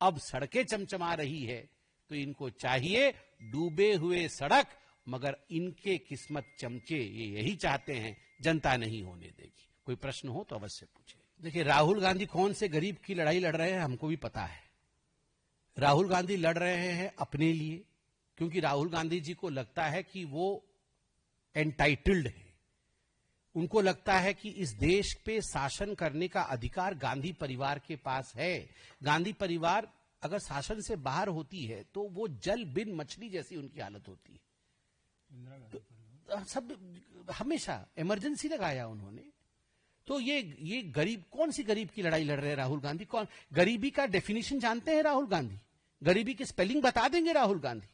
अब सड़कें चमचमा रही है, तो इनको चाहिए डूबे हुए सड़क, मगर इनके किस्मत चमके, ये यही चाहते हैं, जनता नहीं होने देगी। कोई प्रश्न हो तो अवश्य पूछे। देखिए, राहुल गांधी कौन से गरीब की लड़ाई लड़ रहे हैं हमको भी पता है। राहुल गांधी लड़ रहे हैं अपने लिए, क्योंकि राहुल गांधी जी को लगता है कि वो एंटाइटल्ड है। उनको लगता है कि इस देश पे शासन करने का अधिकार गांधी परिवार के पास है। गांधी परिवार अगर शासन से बाहर होती है तो वो जल बिन मछली जैसी उनकी हालत होती है। तो सब हमेशा इमरजेंसी लगाया उन्होंने। तो ये गरीब, कौन सी गरीब की लड़ाई लड़ रहे हैं राहुल गांधी? कौन गरीबी का डेफिनेशन जानते हैं राहुल गांधी? गरीबी की स्पेलिंग बता देंगे राहुल गांधी?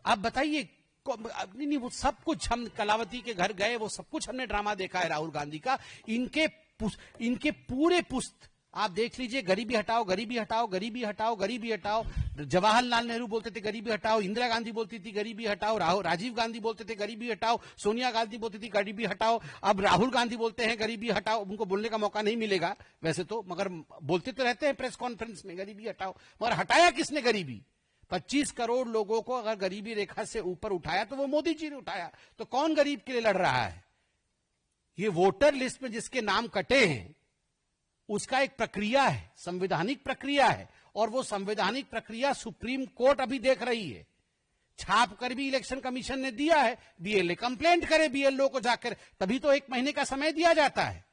आप बताइए। नहीं, वो सब कुछ हम कलावती के घर गए, वो सब कुछ हमने ड्रामा देखा है राहुल गांधी का। इनके पूरे पुस्त आप देख लीजिए, गरीबी हटाओ, गरीबी हटाओ, गरीबी हटाओ, गरीबी हटाओ। जवाहरलाल नेहरू बोलते थे गरीबी हटाओ, इंदिरा गांधी बोलती थी गरीबी हटाओ, राजीव गांधी बोलते थे गरीबी हटाओ, सोनिया गांधी बोलती थी गरीबी हटाओ। अब राहुल गांधी बोलते हैं गरीबी हटाओ। उनको बोलने का मौका नहीं मिलेगा वैसे तो, मगर बोलते तो रहते हैं प्रेस कॉन्फ्रेंस में गरीबी हटाओ। मगर हटाया किसने गरीबी? 25 करोड़ लोगों को अगर गरीबी रेखा से ऊपर उठाया तो वो मोदी जी ने उठाया। तो कौन गरीब के लिए लड़ रहा है? ये वोटर लिस्ट में जिसके नाम कटे हैं उसका एक प्रक्रिया है, संवैधानिक प्रक्रिया है, और वो संवैधानिक प्रक्रिया सुप्रीम कोर्ट अभी देख रही है। छाप कर भी इलेक्शन कमीशन ने दिया है, बीएलए कंप्लेंट करे बीएलओ को जाकर, तभी तो 1 महीने का समय दिया जाता है।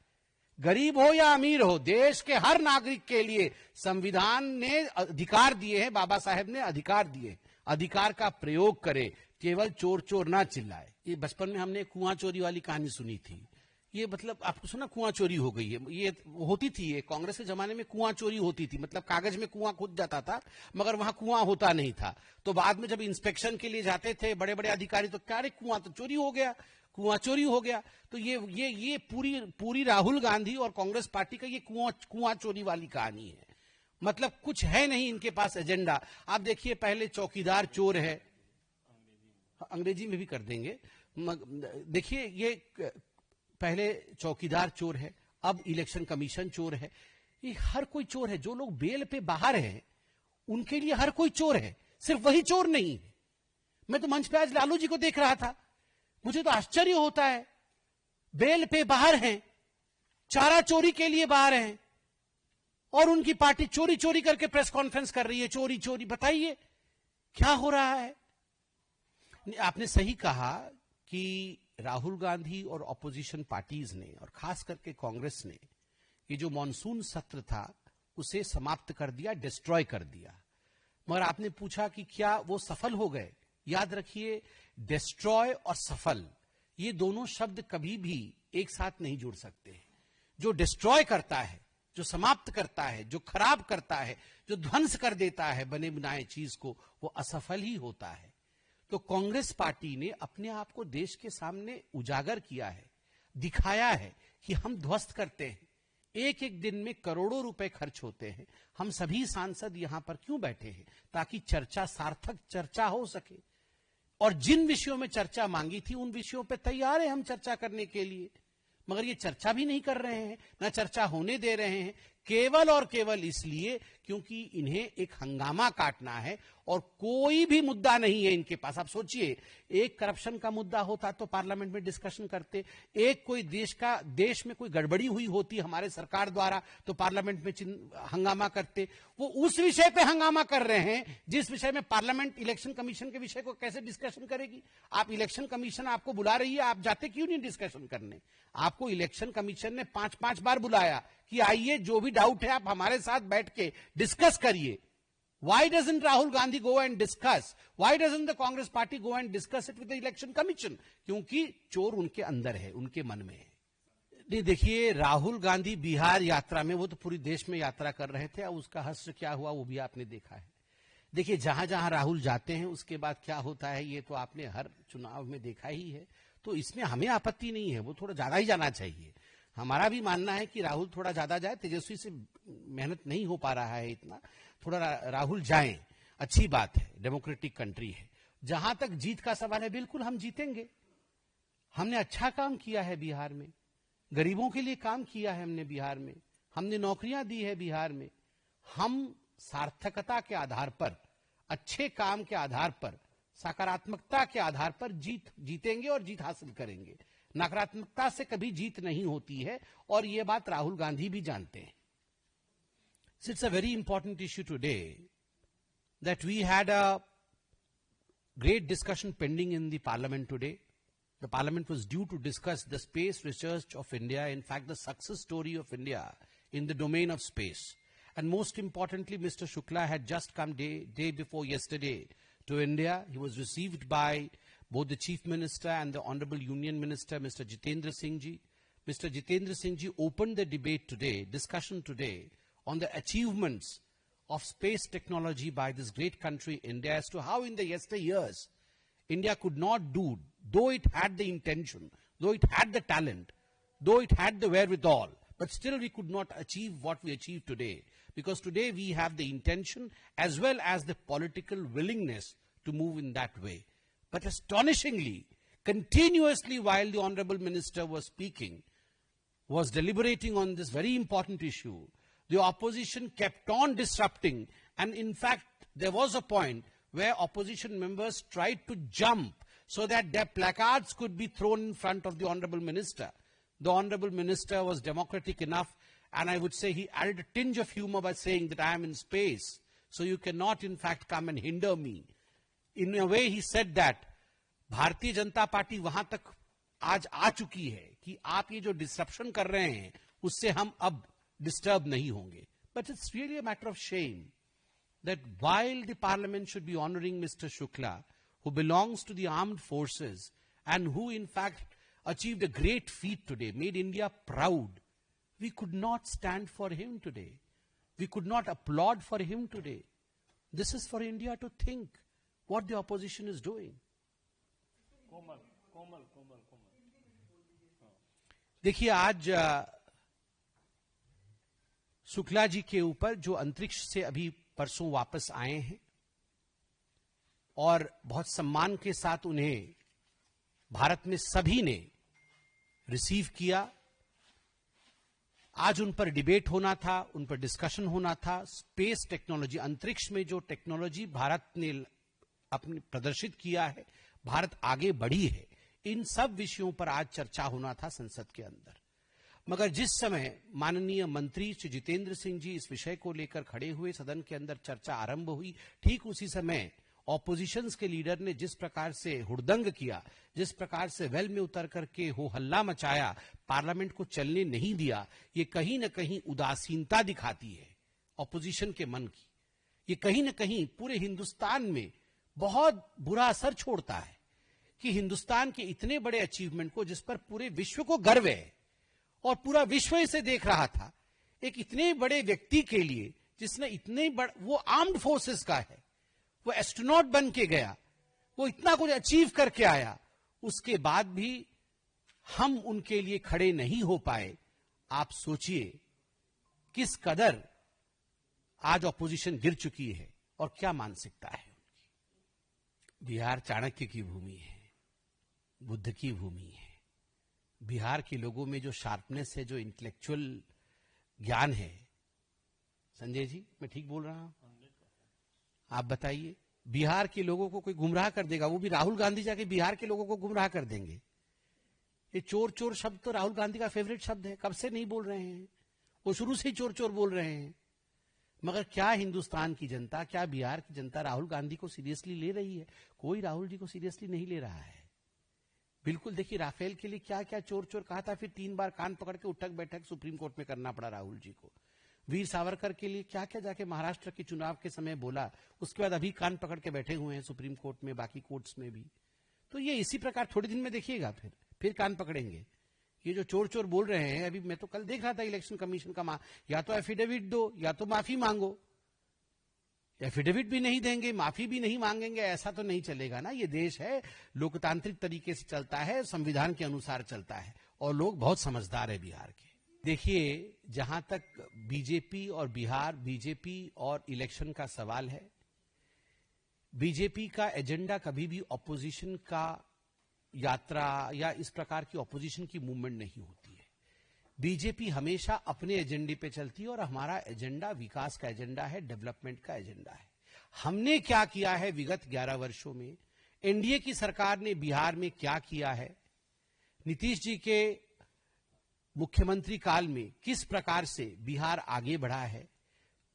गरीब हो या अमीर हो, देश के हर नागरिक के लिए संविधान ने अधिकार दिए हैं, बाबा साहेब ने अधिकार दिए। अधिकार का प्रयोग करे, केवल चोर चोर ना चिल्लाए। ये बचपन में हमने कुआं चोरी वाली कहानी सुनी थी। ये मतलब आपको सुना कुआं चोरी हो गई है? ये होती थी, ये कांग्रेस के जमाने में कुआं चोरी होती थी, मतलब कागज में कुआं खुद जाता था मगर वहां कुआं होता नहीं था। तो बाद में जब इंस्पेक्शन के लिए जाते थे बड़े बड़े अधिकारी, तो क्या रे कुआं तो चोरी हो गया, कुआं चोरी हो गया। तो ये पूरी राहुल गांधी और कांग्रेस पार्टी का ये कुआं चोरी वाली कहानी है। मतलब कुछ है नहीं इनके पास एजेंडा। आप देखिए, पहले चौकीदार चोर है, अंग्रेजी में भी कर देंगे। देखिए, ये पहले चौकीदार चोर है, अब इलेक्शन कमीशन चोर है। ये हर कोई चोर है। जो लोग बेल पे बाहर हैं उनके लिए हर कोई चोर है, सिर्फ वही चोर नहीं है। मैं तो मंच पे आज लालू जी को देख रहा था, मुझे तो आश्चर्य होता है। बेल पे बाहर हैं, चारा चोरी के लिए बाहर हैं, और उनकी पार्टी चोरी चोरी करके प्रेस कॉन्फ्रेंस कर रही है, चोरी चोरी। बताइए क्या हो रहा है? आपने सही कहा कि राहुल गांधी और ऑपोजिशन पार्टीज ने, और खास करके कांग्रेस ने, ये जो मॉनसून सत्र था उसे समाप्त कर दिया, डिस्ट्रॉय कर दिया। मगर आपने पूछा कि क्या वो सफल हो गए? याद रखिए, डिस्ट्रॉय और सफल ये दोनों शब्द कभी भी एक साथ नहीं जुड़ सकते। जो डिस्ट्रॉय करता है, जो समाप्त करता है, जो खराब करता है, जो ध्वंस कर देता है बने बनाए चीज को, वो असफल ही होता है। तो कांग्रेस पार्टी ने अपने आप को देश के सामने उजागर किया है, दिखाया है कि हम ध्वस्त करते हैं। एक एक दिन में करोड़ों रुपए खर्च होते हैं। हम सभी सांसद यहां पर क्यों बैठे हैं? ताकि चर्चा, सार्थक चर्चा हो सके। और जिन विषयों में चर्चा मांगी थी उन विषयों पे तैयार है हम चर्चा करने के लिए। मगर ये चर्चा भी नहीं कर रहे हैं, ना चर्चा होने दे रहे हैं, केवल और केवल इसलिए क्योंकि इन्हें एक हंगामा काटना है और कोई भी मुद्दा नहीं है इनके पास। आप सोचिए, एक करप्शन का मुद्दा होता तो पार्लियामेंट में डिस्कशन करते, एक कोई देश में कोई गड़बड़ी हुई होती हमारे सरकार द्वारा तो पार्लियामेंट में हंगामा करते। वो उस विषय पे हंगामा कर रहे हैं जिस विषय में पार्लियामेंट इलेक्शन कमीशन के विषय को कैसे डिस्कशन करेगी? आप इलेक्शन कमीशन आपको बुला रही है, आप जाते क्यों नहीं डिस्कशन करने? आपको इलेक्शन कमीशन ने 5-5 बार बुलाया कि आइए, जो भी डाउट है आप हमारे साथ बैठ के डिस्कस करिए। Why doesn't Rahul Gandhi go and discuss? Why doesn't the Congress party go and discuss it with the election commission? क्योंकि चोर उनके अंदर है, उनके मन में है। नहीं, देखिए, राहुल गांधी बिहार यात्रा में, वो तो पूरी देश में यात्रा कर रहे थे, अब उसका हश्र क्या हुआ वो भी आपने देखा है। देखिए, जहां जहां राहुल जाते हैं उसके बाद क्या होता है ये तो आपने हर चुनाव में देखा ही है। तो इसमें हमें आपत्ति नहीं है, वो थोड़ा ज्यादा ही जाना चाहिए। हमारा भी मानना है कि राहुल थोड़ा ज्यादा जाए, तेजस्वी से मेहनत नहीं हो पा रहा है इतना, थोड़ा राहुल जाएं, अच्छी बात है, डेमोक्रेटिक कंट्री है। जहां तक जीत का सवाल है, बिल्कुल हम जीतेंगे। हमने अच्छा काम किया है बिहार में, गरीबों के लिए काम किया है हमने बिहार में, हमने नौकरियां दी है बिहार में, हम सार्थकता के आधार पर, अच्छे काम के आधार पर, सकारात्मकता के आधार पर जीतेंगे और जीत हासिल करेंगे। नकारात्मकता से कभी जीत नहीं होती है और यह बात राहुल गांधी भी जानते हैं। It's a very important issue today that we had a great discussion pending in the parliament today. The parliament was due to discuss the space research of India, in fact the success story of India in the domain of space. And most importantly, Mr. Shukla had just come day before yesterday to India. He was received by both the Chief Minister and the Honorable Union Minister, Mr. Jitendra Singh Ji. Mr. Jitendra Singh Ji opened the debate today, discussion today, on the achievements of space technology by this great country, India, as to how in the yesteryears, India could not do, though it had the intention, though it had the talent, though it had the wherewithal, but still we could not achieve what we achieve today. Because today we have the intention as well as the political willingness to move in that way. But astonishingly, continuously while the Honorable Minister was speaking, was deliberating on this very important issue, the opposition kept on disrupting, and in fact, there was a point where opposition members tried to jump so that their placards could be thrown in front of the Honorable Minister. The Honorable Minister was democratic enough, and I would say he added a tinge of humor by saying that I am in space, so you cannot in fact come and hinder me. In a way, he said that Bharatiya Janata party वहां तक आज आ चुकी है कि आप ये जो disruption कर रहे हैं उससे हम अब disturb nahi honge. But it's really a matter of shame that while the parliament should be honoring Mr. Shukla, who belongs to the armed forces and who in fact achieved a great feat today, made India proud, we could not stand for him today. We could not applaud for him today. This is for India to think what the opposition is doing. देखिए आज शुक्ला जी के ऊपर जो अंतरिक्ष से अभी परसों वापस आए हैं और बहुत सम्मान के साथ उन्हें भारत में सभी ने रिसीव किया। आज उन पर डिबेट होना था, उन पर डिस्कशन होना था। स्पेस टेक्नोलॉजी, अंतरिक्ष में जो टेक्नोलॉजी भारत ने अपने प्रदर्शित किया है, भारत आगे बढ़ी है, इन सब विषयों पर आज चर्चा होना था संसद के अंदर। मगर जिस समय माननीय मंत्री श्री जितेंद्र सिंह जी इस विषय को लेकर खड़े हुए, सदन के अंदर चर्चा आरंभ हुई, ठीक उसी समय ऑपोजिशंस के लीडर ने जिस प्रकार से हुड़दंग किया, जिस प्रकार से वेल में उतर करके हो हल्ला मचाया, पार्लियामेंट को चलने नहीं दिया, ये कहीं न कहीं उदासीनता दिखाती है ऑपोजिशन के मन की। ये कहीं न कहीं पूरे हिंदुस्तान में बहुत बुरा असर छोड़ता है कि हिंदुस्तान के इतने बड़े अचीवमेंट को, जिस पर पूरे विश्व को गर्व है और पूरा विश्व इसे देख रहा था, एक इतने बड़े व्यक्ति के लिए जिसने इतने बड़ा, वो आर्म्ड फोर्सेस का है, वो एस्ट्रोनॉट बन के गया, वो इतना कुछ अचीव करके आया, उसके बाद भी हम उनके लिए खड़े नहीं हो पाए। आप सोचिए किस कदर आज ऑपोजिशन गिर चुकी है और क्या मानसिकता है उनकी। बिहार चाणक्य की भूमि है, बुद्ध की भूमि है। बिहार के लोगों में जो शार्पनेस है, जो इंटेलेक्चुअल ज्ञान है, संजय जी मैं ठीक बोल रहा हूं? आप बताइए, बिहार के लोगों को कोई गुमराह कर देगा, वो भी राहुल गांधी जाके बिहार के लोगों को गुमराह कर देंगे। ये चोर चोर शब्द तो राहुल गांधी का फेवरेट शब्द है, कब से नहीं बोल रहे हैं, वो शुरू से ही चोर चोर बोल रहे हैं। मगर क्या हिंदुस्तान की जनता, क्या बिहार की जनता राहुल गांधी को सीरियसली ले रही है? कोई राहुल जी को सीरियसली नहीं ले रहा है। बिल्कुल देखिए, राफेल के लिए क्या क्या चोर चोर कहा था, फिर 3 बार कान पकड़ के उठक बैठक सुप्रीम कोर्ट में करना पड़ा राहुल जी को। वीर सावरकर के लिए क्या क्या जाके महाराष्ट्र के चुनाव के समय बोला, उसके बाद अभी कान पकड़ के बैठे हुए हैं सुप्रीम कोर्ट में, बाकी कोर्ट्स में भी। तो ये इसी प्रकार थोड़े दिन में देखिएगा, फिर कान पकड़ेंगे। ये जो चोर चोर बोल रहे हैं, अभी मैं तो कल देख रहा था इलेक्शन कमीशन का, या तो एफिडेविट दो या तो माफी मांगो। एफिडेविट भी नहीं देंगे, माफी भी नहीं मांगेंगे, ऐसा तो नहीं चलेगा ना। ये देश है, लोकतांत्रिक तरीके से चलता है, संविधान के अनुसार चलता है, और लोग बहुत समझदार है बिहार के। देखिए, जहां तक बीजेपी और बिहार, बीजेपी और इलेक्शन का सवाल है, बीजेपी का एजेंडा कभी भी ऑपोजिशन का यात्रा या इस प्रकार की ऑपोजिशन की मूवमेंट नहीं होती है। बीजेपी हमेशा अपने एजेंडे पे चलती है और हमारा एजेंडा विकास का एजेंडा है, डेवलपमेंट का एजेंडा है। हमने क्या किया है विगत 11 वर्षों में, एनडीए की सरकार ने बिहार में क्या किया है, नीतीश जी के मुख्यमंत्री काल में किस प्रकार से बिहार आगे बढ़ा है,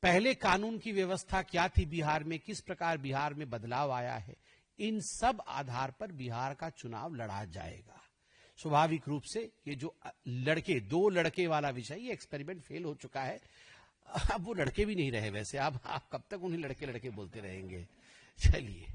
पहले कानून की व्यवस्था क्या थी बिहार में, किस प्रकार बिहार में बदलाव आया है, इन सब आधार पर बिहार का चुनाव लड़ा जाएगा। स्वाभाविक रूप से ये जो दो लड़के वाला विषय, ये एक्सपेरिमेंट फेल हो चुका है। अब वो लड़के भी नहीं रहे वैसे, आप कब तक उन्हें लड़के लड़के बोलते रहेंगे। चलिए।